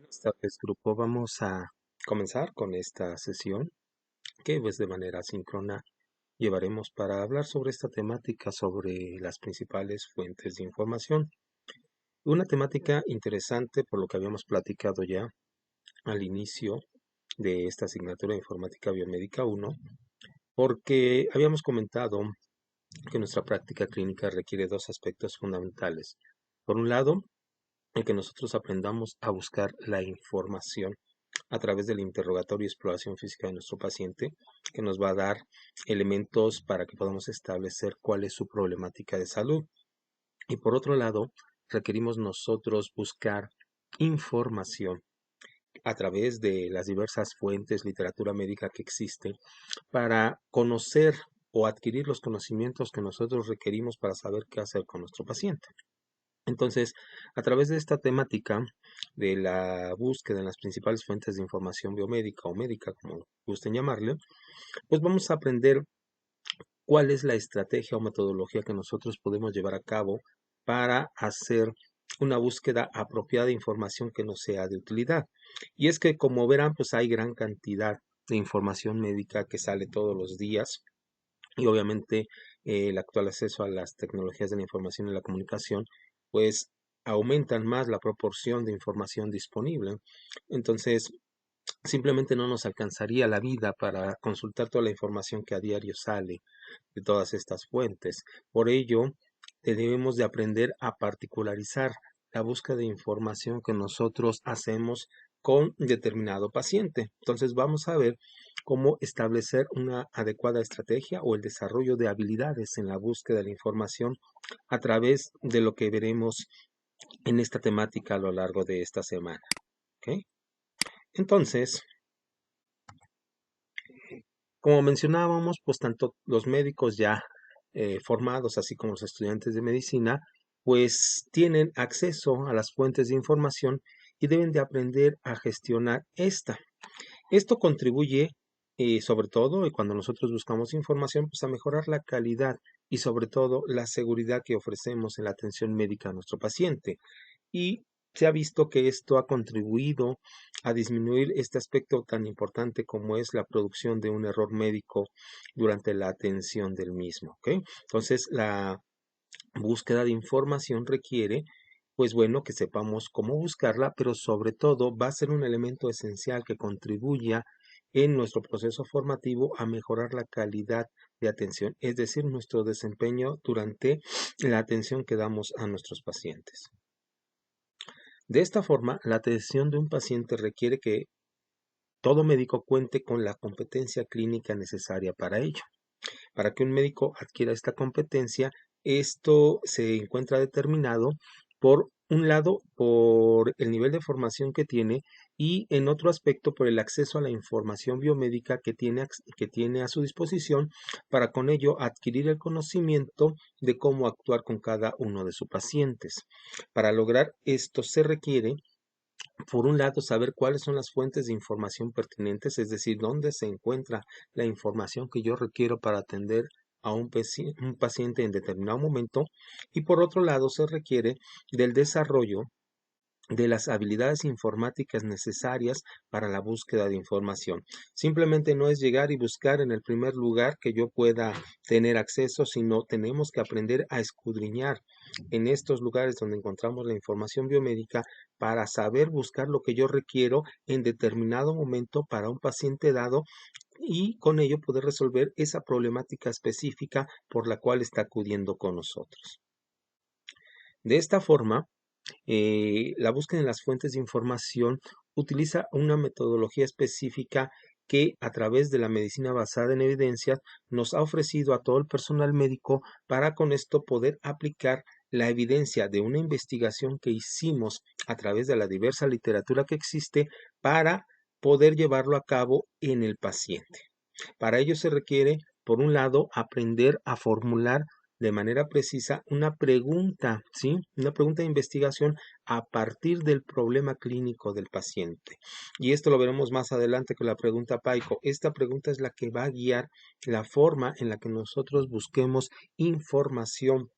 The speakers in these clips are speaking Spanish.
Buenas tardes, grupo. Vamos a comenzar con esta sesión que pues de manera síncrona llevaremos para hablar sobre esta temática sobre las principales fuentes de información. Una temática interesante por lo que habíamos platicado ya al inicio de esta asignatura de Informática Biomédica 1, porque habíamos comentado que nuestra práctica clínica requiere dos aspectos fundamentales. Por un lado, el que nosotros aprendamos a buscar la información a través del interrogatorio y exploración física de nuestro paciente, que nos va a dar elementos para que podamos establecer cuál es su problemática de salud. Y por otro lado, requerimos nosotros buscar información a través de las diversas fuentes, literatura médica que existe, para conocer o adquirir los conocimientos que nosotros requerimos para saber qué hacer con nuestro paciente. Entonces, a través de esta temática de la búsqueda en las principales fuentes de información biomédica o médica, como gusten llamarle, pues vamos a aprender cuál es la estrategia o metodología que nosotros podemos llevar a cabo para hacer una búsqueda apropiada de información que nos sea de utilidad. Y es que, como verán, pues hay gran cantidad de información médica que sale todos los días y obviamente el actual acceso a las tecnologías de la información y la comunicación, pues aumentan más la proporción de información disponible. Entonces, simplemente no nos alcanzaría la vida para consultar toda la información que a diario sale de todas estas fuentes. Por ello, debemos de aprender a particularizar la búsqueda de información que nosotros hacemos con determinado paciente. Entonces vamos a ver cómo establecer una adecuada estrategia o el desarrollo de habilidades en la búsqueda de la información a través de lo que veremos en esta temática a lo largo de esta semana. ¿Ok? Entonces, como mencionábamos, pues tanto los médicos ya formados, así como los estudiantes de medicina, pues tienen acceso a las fuentes de información y deben de aprender a gestionar esta. Esto contribuye, sobre todo, cuando nosotros buscamos información, pues a mejorar la calidad y sobre todo la seguridad que ofrecemos en la atención médica a nuestro paciente. Y se ha visto que esto ha contribuido a disminuir este aspecto tan importante como es la producción de un error médico durante la atención del mismo. ¿Ok? Entonces, la búsqueda de información requiere, pues bueno, que sepamos cómo buscarla, pero sobre todo va a ser un elemento esencial que contribuya en nuestro proceso formativo a mejorar la calidad de atención, es decir, nuestro desempeño durante la atención que damos a nuestros pacientes. De esta forma, la atención de un paciente requiere que todo médico cuente con la competencia clínica necesaria para ello. Para que un médico adquiera esta competencia, esto se encuentra determinado por un lado por el nivel de formación que tiene y en otro aspecto por el acceso a la información biomédica que tiene a su disposición para con ello adquirir el conocimiento de cómo actuar con cada uno de sus pacientes. Para lograr esto se requiere por un lado, saber cuáles son las fuentes de información pertinentes, es decir, dónde se encuentra la información que yo requiero para atender a un paciente en determinado momento. Y por otro lado, se requiere del desarrollo de las habilidades informáticas necesarias para la búsqueda de información. Simplemente no es llegar y buscar en el primer lugar que yo pueda tener acceso, sino tenemos que aprender a escudriñar en estos lugares donde encontramos la información biomédica para saber buscar lo que yo requiero en determinado momento para un paciente dado y con ello poder resolver esa problemática específica por la cual está acudiendo con nosotros. De esta forma, la búsqueda en las fuentes de información utiliza una metodología específica que a través de la medicina basada en evidencias nos ha ofrecido a todo el personal médico para con esto poder aplicar la evidencia de una investigación que hicimos a través de la diversa literatura que existe para poder llevarlo a cabo en el paciente. Para ello se requiere, por un lado, aprender a formular de manera precisa una pregunta, ¿sí? Una pregunta de investigación a partir del problema clínico del paciente. Y esto lo veremos más adelante con la pregunta Paico. Esta pregunta es la que va a guiar la forma en la que nosotros busquemos información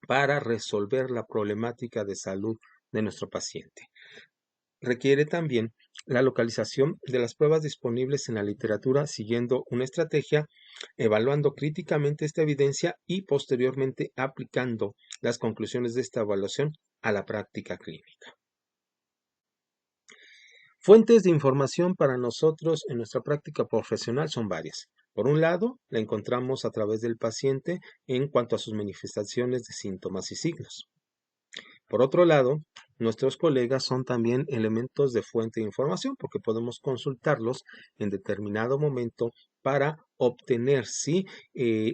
para resolver la problemática de salud de nuestro paciente. requiere también la localización de las pruebas disponibles en la literatura siguiendo una estrategia, evaluando críticamente esta evidencia y posteriormente aplicando las conclusiones de esta evaluación a la práctica clínica. Fuentes de información para nosotros en nuestra práctica profesional son varias. Por un lado, la encontramos a través del paciente en cuanto a sus manifestaciones de síntomas y signos. Por otro lado, nuestros colegas son también elementos de fuente de información porque podemos consultarlos en determinado momento para obtener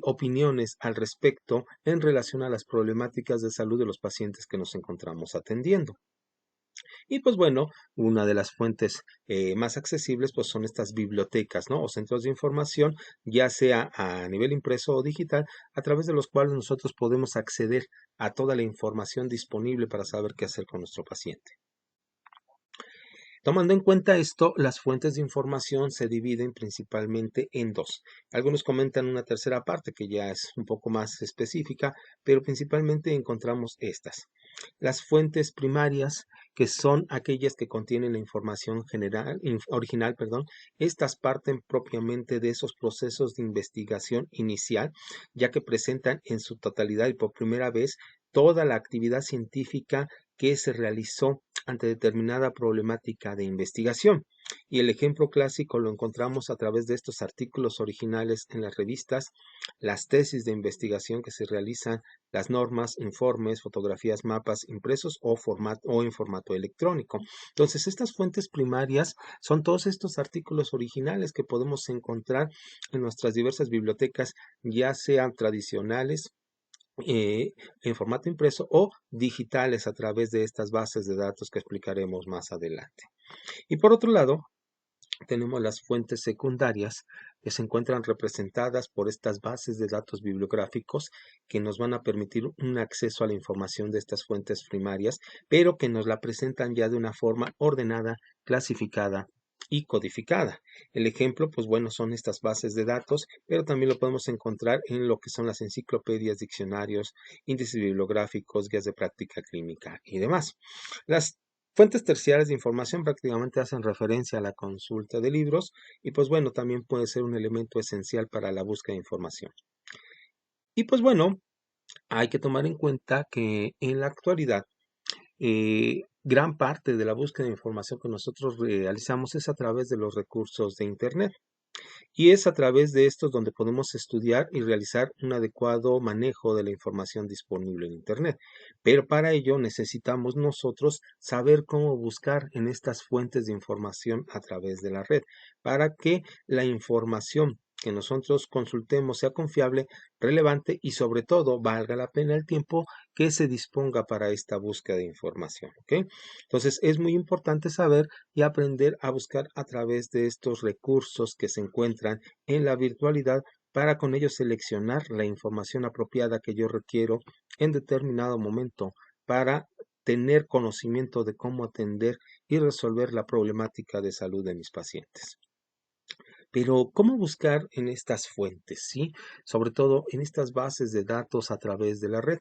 opiniones al respecto en relación a las problemáticas de salud de los pacientes que nos encontramos atendiendo. Y pues bueno, una de las fuentes más accesibles pues son estas bibliotecas, ¿no? O centros de información, ya sea a nivel impreso o digital, a través de los cuales nosotros podemos acceder a toda la información disponible para saber qué hacer con nuestro paciente. Tomando en cuenta esto, las fuentes de información se dividen principalmente en dos. Algunos comentan una tercera parte que ya es un poco más específica, pero principalmente encontramos estas. Las fuentes primarias, que son aquellas que contienen la información original, estas parten propiamente de esos procesos de investigación inicial, ya que presentan en su totalidad y por primera vez toda la actividad científica que se realizó ante determinada problemática de investigación. Y el ejemplo clásico lo encontramos a través de estos artículos originales en las revistas, las tesis de investigación que se realizan, las normas, informes, fotografías, mapas impresos o en formato electrónico. Entonces, estas fuentes primarias son todos estos artículos originales que podemos encontrar en nuestras diversas bibliotecas, ya sean tradicionales, en formato impreso o digitales a través de estas bases de datos que explicaremos más adelante. Y por otro lado, tenemos las fuentes secundarias que se encuentran representadas por estas bases de datos bibliográficos que nos van a permitir un acceso a la información de estas fuentes primarias, pero que nos la presentan ya de una forma ordenada, clasificada y codificada. El ejemplo, pues bueno, son estas bases de datos, pero también lo podemos encontrar en lo que son las enciclopedias, diccionarios, índices bibliográficos, guías de práctica clínica y demás. Las fuentes terciarias de información prácticamente hacen referencia a la consulta de libros y pues bueno, también puede ser un elemento esencial para la búsqueda de información. Y pues bueno, hay que tomar en cuenta que en la actualidad gran parte de la búsqueda de información que nosotros realizamos es a través de los recursos de Internet. Y es a través de estos donde podemos estudiar y realizar un adecuado manejo de la información disponible en Internet. Pero para ello necesitamos nosotros saber cómo buscar en estas fuentes de información a través de la red, para que la información que nosotros consultemos sea confiable, relevante y sobre todo valga la pena el tiempo que se disponga para esta búsqueda de información. ¿Ok? Entonces es muy importante saber y aprender a buscar a través de estos recursos que se encuentran en la virtualidad para con ello seleccionar la información apropiada que yo requiero en determinado momento para tener conocimiento de cómo atender y resolver la problemática de salud de mis pacientes. Pero, ¿cómo buscar en estas fuentes, sí? Sobre todo en estas bases de datos a través de la red.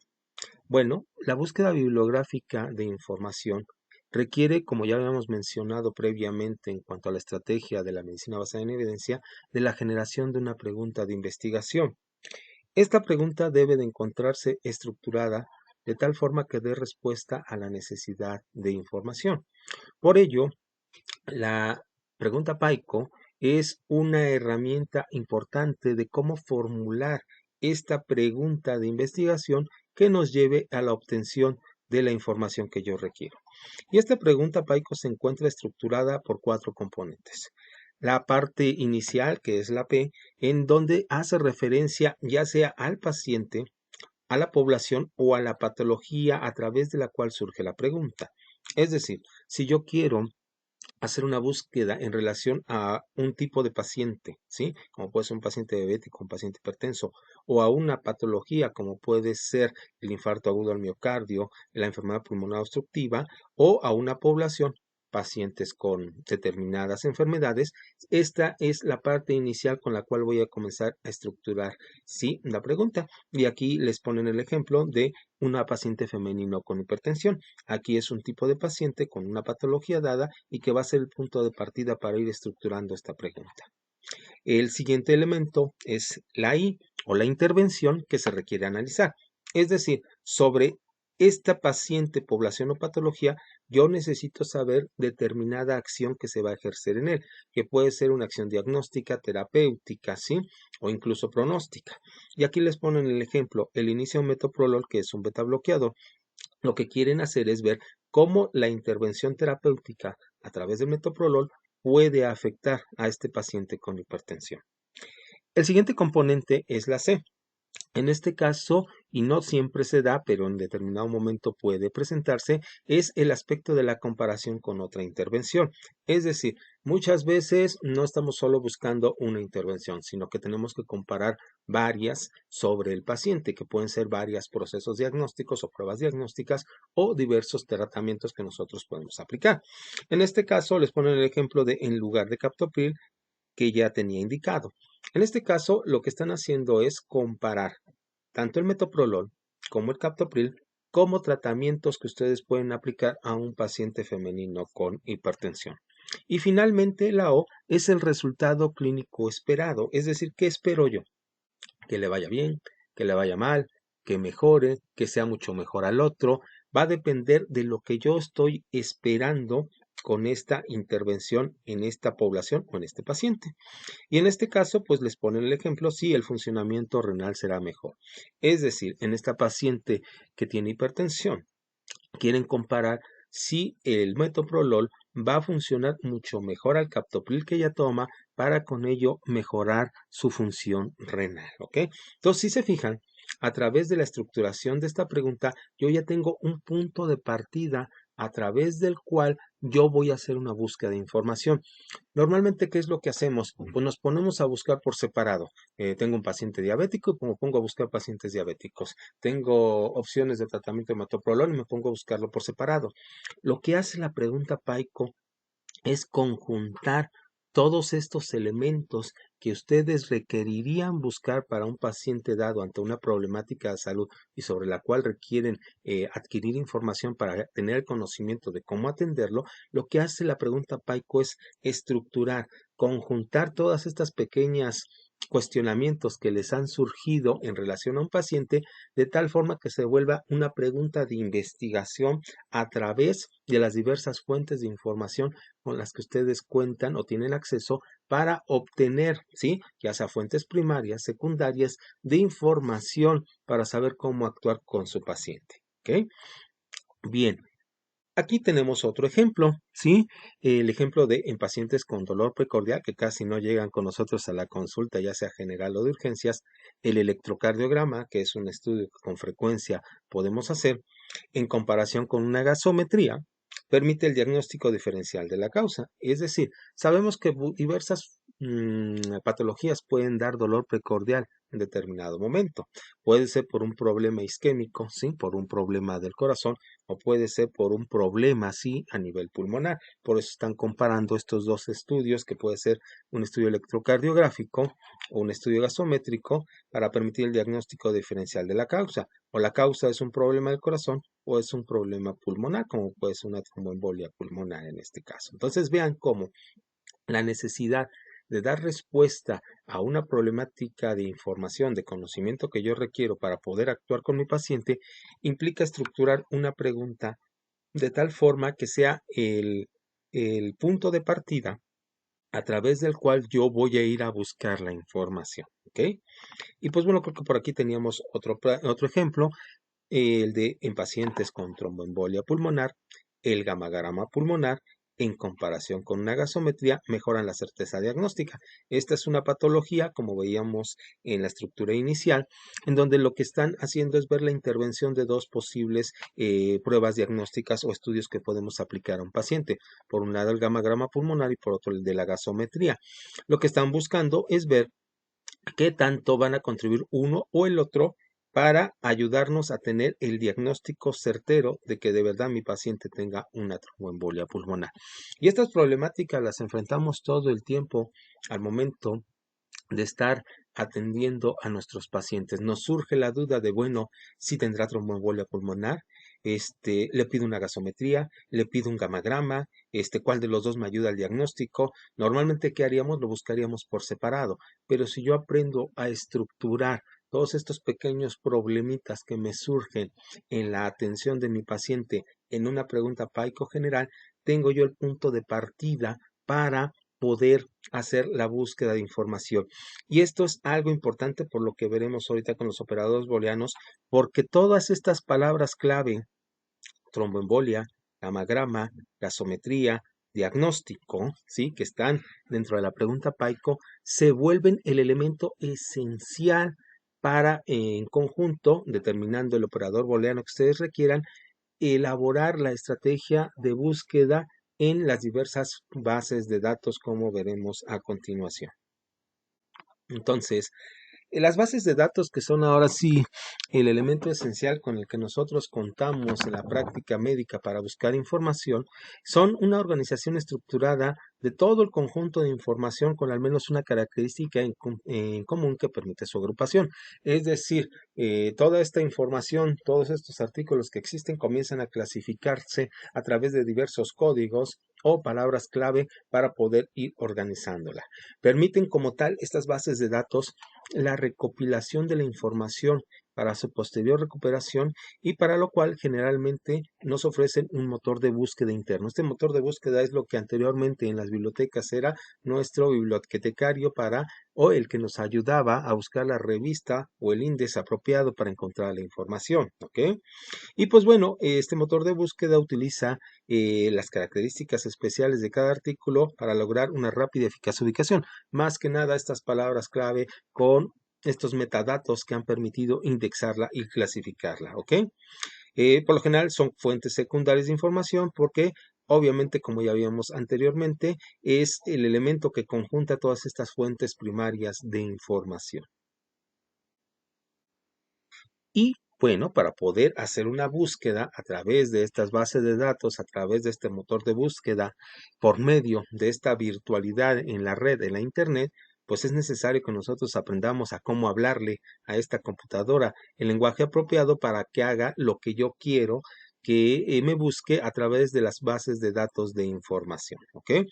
Bueno, la búsqueda bibliográfica de información requiere, como ya habíamos mencionado previamente en cuanto a la estrategia de la medicina basada en evidencia, de la generación de una pregunta de investigación. Esta pregunta debe de encontrarse estructurada de tal forma que dé respuesta a la necesidad de información. Por ello, la pregunta PAICO es una herramienta importante de cómo formular esta pregunta de investigación que nos lleve a la obtención de la información que yo requiero. Y esta pregunta PAICO se encuentra estructurada por 4 componentes. La parte inicial, que es la P, en donde hace referencia ya sea al paciente, a la población o a la patología a través de la cual surge la pregunta. Es decir, si yo quiero hacer una búsqueda en relación a un tipo de paciente, ¿sí? Como puede ser un paciente diabético, un paciente hipertenso, o a una patología como puede ser el infarto agudo al miocardio, la enfermedad pulmonar obstructiva, o a una población. pacientes con determinadas enfermedades. Esta es la parte inicial con la cual voy a comenzar a estructurar, sí, la pregunta. Y aquí les ponen el ejemplo de una paciente femenino con hipertensión. Aquí es un tipo de paciente con una patología dada y que va a ser el punto de partida para ir estructurando esta pregunta. El siguiente elemento es la I o la intervención que se requiere analizar. Es decir, sobre esta paciente, población o patología, yo necesito saber determinada acción que se va a ejercer en él, que puede ser una acción diagnóstica, terapéutica, ¿sí? O incluso pronóstica. Y aquí les ponen el ejemplo, el inicio metoprolol, que es un beta bloqueador. Lo que quieren hacer es ver cómo la intervención terapéutica a través del metoprolol puede afectar a este paciente con hipertensión. El siguiente componente es la C. En este caso, y no siempre se da, pero en determinado momento puede presentarse, es el aspecto de la comparación con otra intervención. Es decir, muchas veces no estamos solo buscando una intervención, sino que tenemos que comparar varias sobre el paciente, que pueden ser varios procesos diagnósticos o pruebas diagnósticas o diversos tratamientos que nosotros podemos aplicar. En este caso, les ponen el ejemplo de en lugar de captopril, que ya tenía indicado. En este caso, lo que están haciendo es comparar tanto el metoprolol como el captopril como tratamientos que ustedes pueden aplicar a un paciente femenino con hipertensión. Y finalmente, la O es el resultado clínico esperado, es decir, ¿qué espero yo? Que le vaya bien, que le vaya mal, que mejore, que sea mucho mejor al otro. Va a depender de lo que yo estoy esperando con esta intervención en esta población o en este paciente. Y en este caso, pues les ponen el ejemplo, sí, el funcionamiento renal será mejor. Es decir, en esta paciente que tiene hipertensión, quieren comparar si el metoprolol va a funcionar mucho mejor al captopril que ella toma para con ello mejorar su función renal, ¿ok? Entonces, si se fijan, a través de la estructuración de esta pregunta, yo ya tengo un punto de partida a través del cual yo voy a hacer una búsqueda de información. Normalmente, ¿qué es lo que hacemos? Pues nos ponemos a buscar por separado. Tengo un paciente diabético y me pongo a buscar pacientes diabéticos. Tengo opciones de tratamiento de metoprolol y me pongo a buscarlo por separado. Lo que hace la pregunta Paico es conjuntar todos estos elementos que ustedes requerirían buscar para un paciente dado ante una problemática de salud y sobre la cual requieren adquirir información para tener conocimiento de cómo atenderlo. Lo que hace la pregunta Paico es estructurar, conjuntar todas estas pequeñas cuestionamientos que les han surgido en relación a un paciente de tal forma que se vuelva una pregunta de investigación a través de las diversas fuentes de información con las que ustedes cuentan o tienen acceso para obtener, ¿sí? Ya sea fuentes primarias, secundarias, de información para saber cómo actuar con su paciente, ¿ok? Bien, aquí tenemos otro ejemplo, ¿sí? El ejemplo de en pacientes con dolor precordial que casi no llegan con nosotros a la consulta, ya sea general o de urgencias, el electrocardiograma, que es un estudio que con frecuencia podemos hacer, en comparación con una gasometría, permite el diagnóstico diferencial de la causa. Es decir, sabemos que diversas patologías pueden dar dolor precordial en determinado momento. Puede ser por un problema isquémico, ¿sí? Por un problema del corazón, o puede ser por un problema así a nivel pulmonar. Por eso están comparando estos dos estudios, que puede ser un estudio electrocardiográfico o un estudio gasométrico, para permitir el diagnóstico diferencial de la causa. O la causa es un problema del corazón o es un problema pulmonar, como puede ser una tromboembolia pulmonar en este caso. Entonces vean cómo la necesidad de dar respuesta a una problemática de información, de conocimiento que yo requiero para poder actuar con mi paciente, implica estructurar una pregunta de tal forma que sea el punto de partida a través del cual yo voy a ir a buscar la información, ¿ok? Y pues bueno, creo que por aquí teníamos otro ejemplo, el de en pacientes con tromboembolia pulmonar, el gamagrama pulmonar, en comparación con una gasometría, mejoran la certeza diagnóstica. Esta es una patología, como veíamos en la estructura inicial, en donde lo que están haciendo es ver la intervención de dos posibles pruebas diagnósticas o estudios que podemos aplicar a un paciente. Por un lado el gamagrama pulmonar y por otro el de la gasometría. Lo que están buscando es ver qué tanto van a contribuir uno o el otro para ayudarnos a tener el diagnóstico certero de que de verdad mi paciente tenga una tromboembolia pulmonar. Y estas problemáticas las enfrentamos todo el tiempo al momento de estar atendiendo a nuestros pacientes. Nos surge la duda de, bueno, si tendrá tromboembolia pulmonar, le pido una gasometría, le pido un gamagrama, cuál de los dos me ayuda al diagnóstico. Normalmente, ¿qué haríamos? Lo buscaríamos por separado, pero si yo aprendo a estructurar todos estos pequeños problemitas que me surgen en la atención de mi paciente en una pregunta paico general, tengo yo el punto de partida para poder hacer la búsqueda de información. Y esto es algo importante por lo que veremos ahorita con los operadores booleanos, porque todas estas palabras clave, tromboembolia, gamagrama, gasometría, diagnóstico, ¿sí? Que están dentro de la pregunta PAICO, se vuelven el elemento esencial para, en conjunto, determinando el operador booleano que ustedes requieran, elaborar la estrategia de búsqueda en las diversas bases de datos, como veremos a continuación. Entonces, las bases de datos, que son ahora sí el elemento esencial con el que nosotros contamos en la práctica médica para buscar información, son una organización estructurada de todo el conjunto de información con al menos una característica en común que permite su agrupación. Es decir, toda esta información, todos estos artículos que existen comienzan a clasificarse a través de diversos códigos o palabras clave para poder ir organizándola. Permiten como tal estas bases de datos la recopilación de la información para su posterior recuperación, y para lo cual generalmente nos ofrecen un motor de búsqueda interno. Este motor de búsqueda es lo que anteriormente en las bibliotecas era nuestro bibliotecario o el que nos ayudaba a buscar la revista o el índice apropiado para encontrar la información, ¿ok? Y pues bueno, este motor de búsqueda utiliza las características especiales de cada artículo para lograr una rápida y eficaz ubicación. Más que nada, estas palabras clave con estos metadatos que han permitido indexarla y clasificarla, ¿ok? Por lo general son fuentes secundarias de información porque obviamente, como ya vimos anteriormente, es el elemento que conjunta todas estas fuentes primarias de información. Y bueno, para poder hacer una búsqueda a través de estas bases de datos, a través de este motor de búsqueda, por medio de esta virtualidad en la red, en la Internet, pues es necesario que nosotros aprendamos a cómo hablarle a esta computadora el lenguaje apropiado para que haga lo que yo quiero que me busque a través de las bases de datos de información, ¿ok?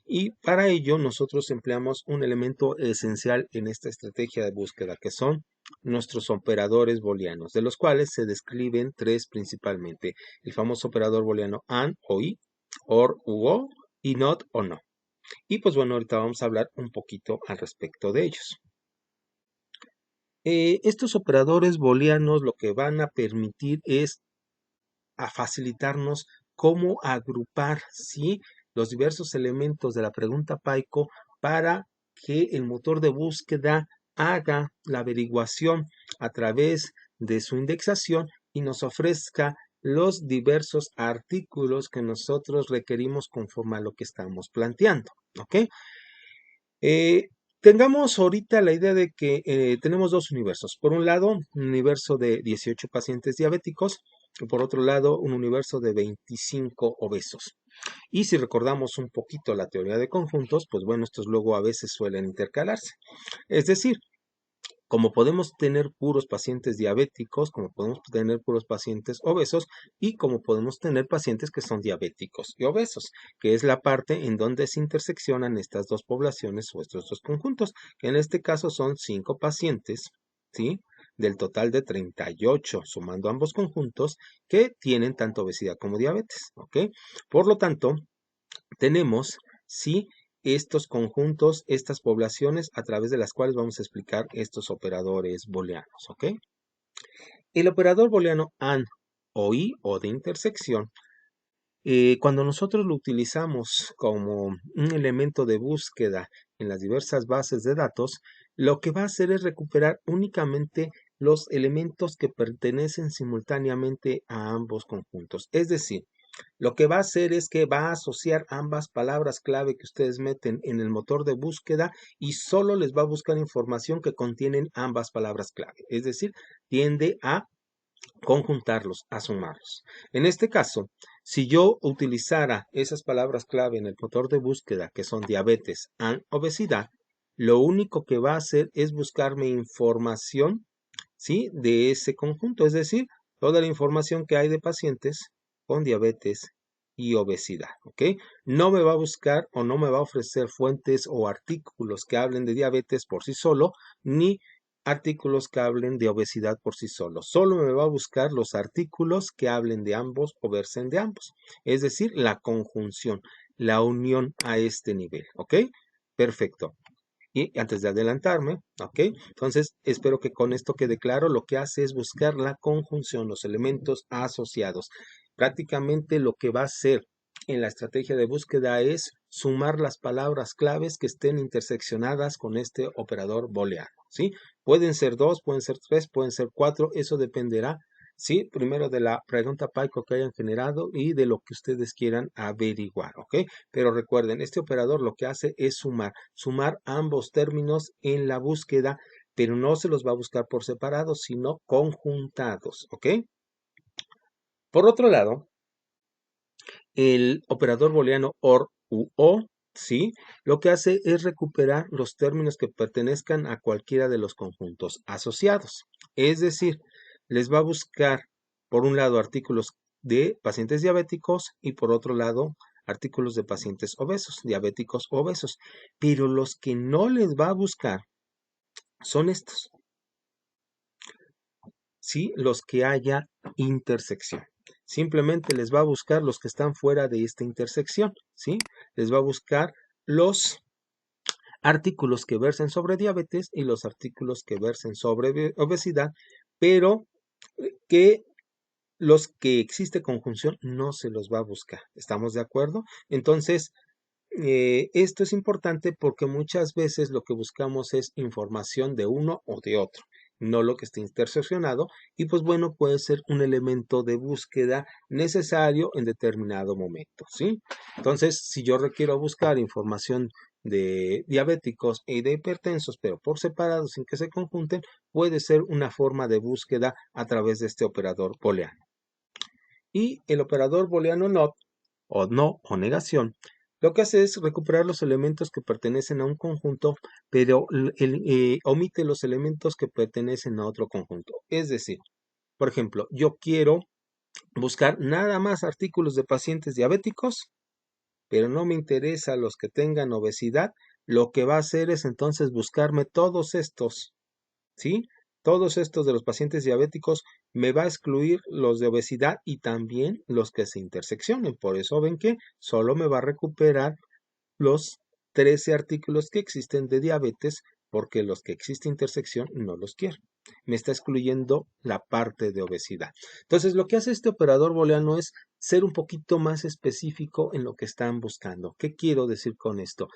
Y para ello nosotros empleamos un elemento esencial en esta estrategia de búsqueda, que son nuestros operadores booleanos, de los cuales se describen tres principalmente: el famoso operador booleano AND o I, OR u O, y NOT o no. Y pues bueno, ahorita vamos a hablar un poquito al respecto de ellos. Estos operadores booleanos lo que van a permitir es a facilitarnos cómo agrupar, ¿sí?, los diversos elementos de la pregunta PAICO para que el motor de búsqueda haga la averiguación a través de su indexación y nos ofrezca los diversos artículos que nosotros requerimos conforme a lo que estamos planteando, ¿ok? Eh, Tengamos ahorita la idea de que tenemos dos universos. Por un lado, un universo de 18 pacientes diabéticos, y por otro lado, un universo de 25 obesos. Y si recordamos un poquito la teoría de conjuntos, pues bueno, estos luego a veces suelen intercalarse. Es decir, como podemos tener puros pacientes diabéticos, como podemos tener puros pacientes obesos, y como podemos tener pacientes que son diabéticos y obesos, que es la parte en donde se interseccionan estas dos poblaciones o estos dos conjuntos, que en este caso son 5 pacientes, ¿sí?, del total de 38, sumando ambos conjuntos, que tienen tanto obesidad como diabetes, ¿ok? Por lo tanto, tenemos, sí, estos conjuntos, estas poblaciones a través de las cuales vamos a explicar estos operadores booleanos, ¿ok? El operador booleano AND o I o de intersección, cuando nosotros lo utilizamos como un elemento de búsqueda en las diversas bases de datos, lo que va a hacer es recuperar únicamente los elementos que pertenecen simultáneamente a ambos conjuntos. Es decir, Lo que va a hacer es que va a asociar ambas palabras clave que ustedes meten en el motor de búsqueda y solo les va a buscar información que contienen ambas palabras clave. Es decir, tiende a conjuntarlos, a sumarlos. En este caso, si yo utilizara esas palabras clave en el motor de búsqueda, que son diabetes and obesidad, lo único que va a hacer es buscarme información, ¿sí?, de ese conjunto, es decir, toda la información que hay de pacientes con diabetes y obesidad, ¿ok? No me va a buscar o no me va a ofrecer fuentes o artículos que hablen de diabetes por sí solo, ni artículos que hablen de obesidad por sí solos. Solo me va a buscar los artículos que hablen de ambos o versen de ambos. Es decir, la conjunción, la unión a este nivel. ¿Ok? Perfecto. Y antes de adelantarme, ¿ok? Entonces, espero que con esto quede claro. Lo que hace es buscar la conjunción, los elementos asociados. Prácticamente lo que va a hacer en la estrategia de búsqueda es sumar las palabras claves que estén interseccionadas con este operador booleano, ¿sí? Pueden ser dos, pueden ser tres, pueden ser cuatro, eso dependerá, ¿sí? Primero de la pregunta PICO que hayan generado y de lo que ustedes quieran averiguar, ¿ok? Pero recuerden, este operador lo que hace es sumar ambos términos en la búsqueda, pero no se los va a buscar por separado, sino conjuntados, ¿ok? Por otro lado, el operador booleano OR u O, ¿sí? Lo que hace es recuperar los términos que pertenezcan a cualquiera de los conjuntos asociados. Es decir, les va a buscar, por un lado, artículos de pacientes diabéticos y por otro lado, artículos de pacientes obesos, diabéticos obesos. Pero los que no les va a buscar son estos, ¿sí? Los que haya intersección. Simplemente les va a buscar los que están fuera de esta intersección, ¿sí? Les va a buscar los artículos que versen sobre diabetes y los artículos que versen sobre obesidad, pero que los que existe conjunción no se los va a buscar. ¿Estamos de acuerdo? Entonces, esto es importante porque muchas veces lo que buscamos es información de uno o de otro, no lo que esté interseccionado, y pues bueno, puede ser un elemento de búsqueda necesario en determinado momento, ¿sí? Entonces, si yo requiero buscar información de diabéticos y de hipertensos, pero por separado, sin que se conjunten, puede ser una forma de búsqueda a través de este operador booleano. Y el operador booleano NOT, o no o negación, lo que hace es recuperar los elementos que pertenecen a un conjunto, pero omite los elementos que pertenecen a otro conjunto. Es decir, por ejemplo, yo quiero buscar nada más artículos de pacientes diabéticos, pero no me interesa los que tengan obesidad. Lo que va a hacer es entonces buscarme todos estos, ¿sí? Todos estos de los pacientes diabéticos me va a excluir los de obesidad y también los que se interseccionen. Por eso ven que solo me va a recuperar los 13 artículos que existen de diabetes porque los que existe intersección no los quiero. Me está excluyendo la parte de obesidad. Entonces, lo que hace este operador booleano es ser un poquito más específico en lo que están buscando. ¿Qué quiero decir con esto?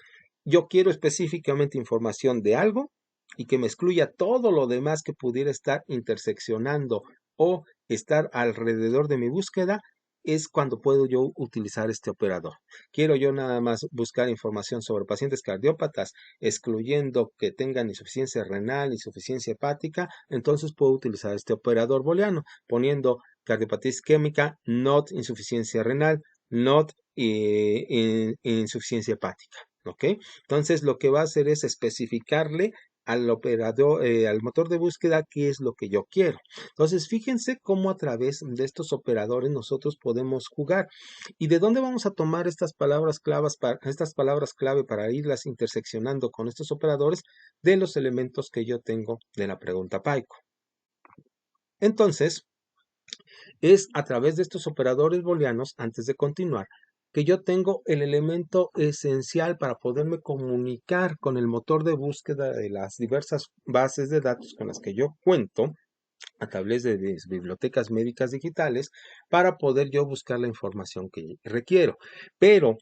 Yo quiero específicamente información de algo y que me excluya todo lo demás que pudiera estar interseccionando o estar alrededor de mi búsqueda, es cuando puedo yo utilizar este operador. Quiero yo nada más buscar información sobre pacientes cardiópatas, excluyendo que tengan insuficiencia renal, insuficiencia hepática, entonces puedo utilizar este operador booleano, poniendo cardiopatía isquémica, not insuficiencia renal, not insuficiencia hepática. ¿Ok? Entonces lo que va a hacer es especificarle al operador, al motor de búsqueda, qué es lo que yo quiero. Entonces, fíjense cómo a través de estos operadores nosotros podemos jugar. ¿Y de dónde vamos a tomar estas palabras clave para irlas interseccionando con estos operadores? De los elementos que yo tengo de la pregunta PICO. Entonces, es a través de estos operadores booleanos, antes de continuar, que yo tengo el elemento esencial para poderme comunicar con el motor de búsqueda de las diversas bases de datos con las que yo cuento a través de mis bibliotecas médicas digitales para poder yo buscar la información que requiero. Pero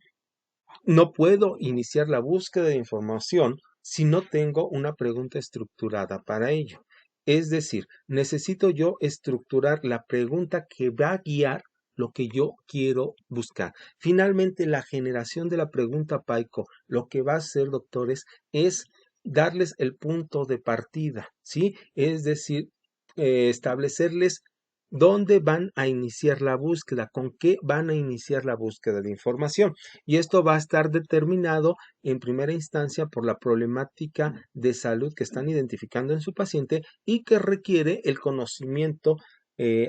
no puedo iniciar la búsqueda de información si no tengo una pregunta estructurada para ello. Es decir, necesito yo estructurar la pregunta que va a guiar lo que yo quiero buscar. Finalmente, la generación de la pregunta PAICO, lo que va a hacer, doctores, es darles el punto de partida, ¿sí? Es decir, establecerles dónde van a iniciar la búsqueda, con qué van a iniciar la búsqueda de información. Y esto va a estar determinado en primera instancia por la problemática de salud que están identificando en su paciente y que requiere el conocimiento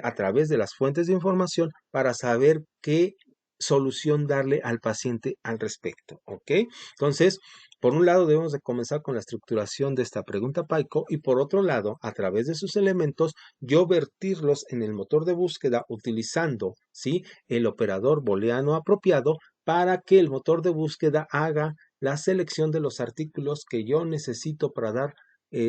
a través de las fuentes de información para saber qué solución darle al paciente al respecto, ¿ok? Entonces, por un lado debemos de comenzar con la estructuración de esta pregunta PAICO y por otro lado, a través de sus elementos, yo vertirlos en el motor de búsqueda utilizando, ¿sí?, el operador booleano apropiado para que el motor de búsqueda haga la selección de los artículos que yo necesito para dar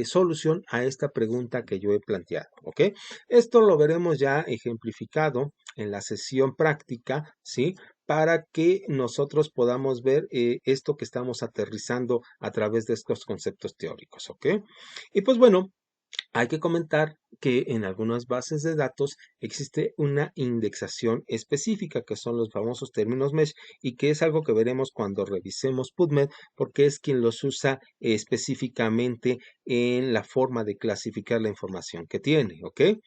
solución a esta pregunta que yo he planteado, ¿ok? Esto lo veremos ya ejemplificado en la sesión práctica, ¿sí? Para que nosotros podamos ver esto que estamos aterrizando a través de estos conceptos teóricos, ¿ok? Y pues bueno, hay que comentar que en algunas bases de datos existe una indexación específica, que son los famosos términos mesh, y que es algo que veremos cuando revisemos PubMed, porque es quien los usa específicamente en la forma de clasificar la información que tiene, ¿ok?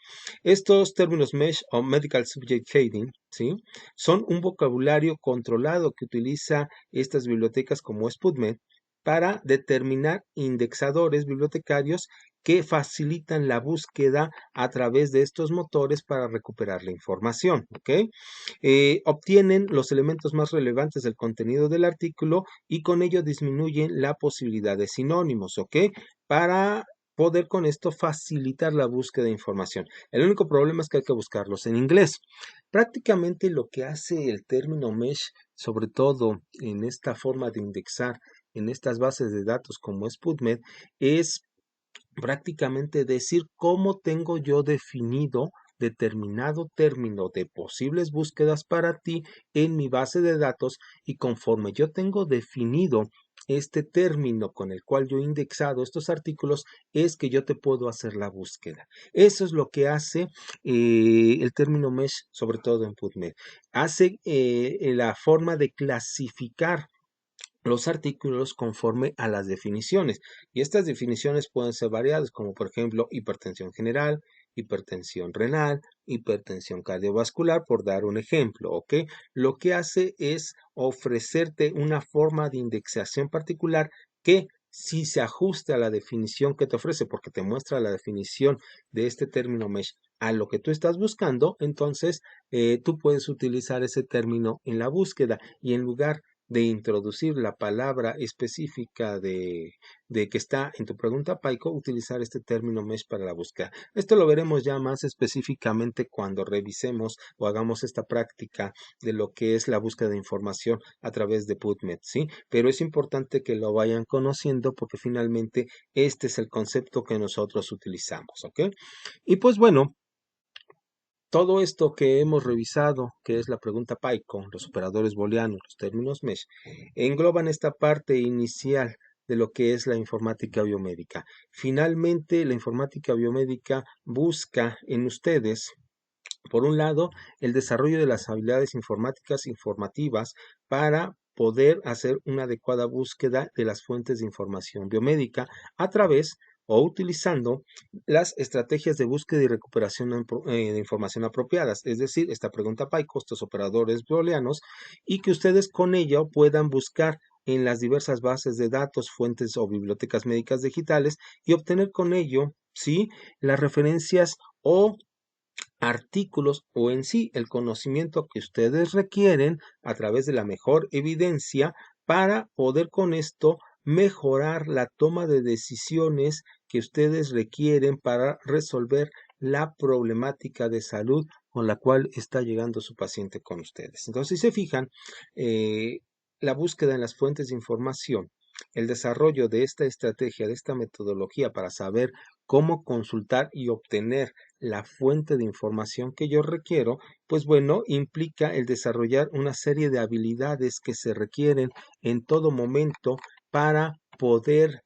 Estos términos mesh o medical subject heading, ¿sí?, son un vocabulario controlado que utiliza estas bibliotecas como es PubMed para determinar indexadores bibliotecarios que facilitan la búsqueda a través de estos motores para recuperar la información, ¿ok? Obtienen los elementos más relevantes del contenido del artículo y con ello disminuyen la posibilidad de sinónimos, ¿ok? Para poder con esto facilitar la búsqueda de información. El único problema es que hay que buscarlos en inglés. Prácticamente lo que hace el término mesh, sobre todo en esta forma de indexar en estas bases de datos como es PubMed, es prácticamente decir cómo tengo yo definido determinado término de posibles búsquedas para ti en mi base de datos y conforme yo tengo definido este término con el cual yo he indexado estos artículos es que yo te puedo hacer la búsqueda. Eso es lo que hace el término mesh, sobre todo en PubMed. Hace la forma de clasificar los artículos conforme a las definiciones. Y estas definiciones pueden ser variadas, como por ejemplo hipertensión general, hipertensión renal, hipertensión cardiovascular, por dar un ejemplo, ¿ok? Lo que hace es ofrecerte una forma de indexación particular que si se ajusta a la definición que te ofrece, porque te muestra la definición de este término mesh a lo que tú estás buscando, entonces tú puedes utilizar ese término en la búsqueda y en lugar de introducir la palabra específica de que está en tu pregunta PAICO, utilizar este término mesh para la búsqueda. Esto lo veremos ya más específicamente cuando revisemos o hagamos esta práctica de lo que es la búsqueda de información a través de PubMed, ¿sí? Pero es importante que lo vayan conociendo porque finalmente este es el concepto que nosotros utilizamos, ¿ok? Y pues bueno, todo esto que hemos revisado, que es la pregunta PAICO, los operadores booleanos, los términos mesh, engloban esta parte inicial de lo que es la informática biomédica. Finalmente, la informática biomédica busca en ustedes, por un lado, el desarrollo de las habilidades informáticas informativas para poder hacer una adecuada búsqueda de las fuentes de información biomédica a través o utilizando las estrategias de búsqueda y recuperación de información apropiadas, es decir, esta pregunta PAICO, estos operadores booleanos, y que ustedes con ello puedan buscar en las diversas bases de datos, fuentes o bibliotecas médicas digitales y obtener con ello, sí, las referencias o artículos o en sí el conocimiento que ustedes requieren a través de la mejor evidencia para poder con esto mejorar la toma de decisiones que ustedes requieren para resolver la problemática de salud con la cual está llegando su paciente con ustedes. Entonces, si se fijan, eh, la búsqueda en las fuentes de información, el desarrollo de esta estrategia, de esta metodología para saber cómo consultar y obtener la fuente de información que yo requiero, pues bueno, implica el desarrollar una serie de habilidades que se requieren en todo momento para poder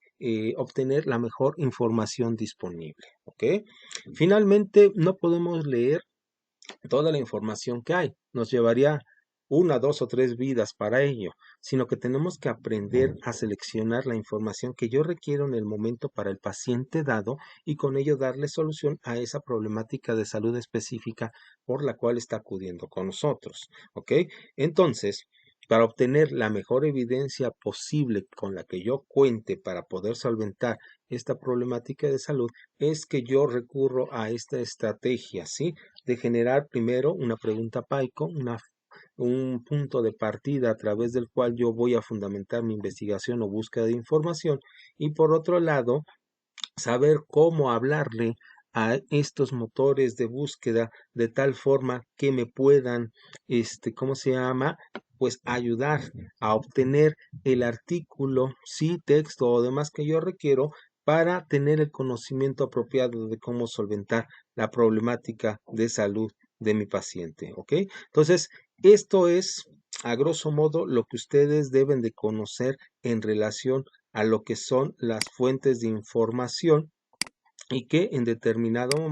obtener la mejor información disponible, ¿ok? Finalmente, no podemos leer toda la información que hay. nos llevaría una, dos o tres vidas para ello, sino que tenemos que aprender a seleccionar la información que yo requiero en el momento para el paciente dado y con ello darle solución a esa problemática de salud específica por la cual está acudiendo con nosotros, ¿ok? Entonces, para obtener la mejor evidencia posible con la que yo cuente para poder solventar esta problemática de salud, es que yo recurro a esta estrategia, ¿sí? De generar primero una pregunta PAICO, un punto de partida a través del cual yo voy a fundamentar mi investigación o búsqueda de información, y por otro lado, saber cómo hablarle a estos motores de búsqueda de tal forma que me puedan, ¿cómo se llama? Pues ayudar a obtener el artículo, sí, texto o demás que yo requiero para tener el conocimiento apropiado de cómo solventar la problemática de salud de mi paciente, ¿ok? Entonces, esto es a grosso modo lo que ustedes deben de conocer en relación a lo que son las fuentes de información y que en determinado momento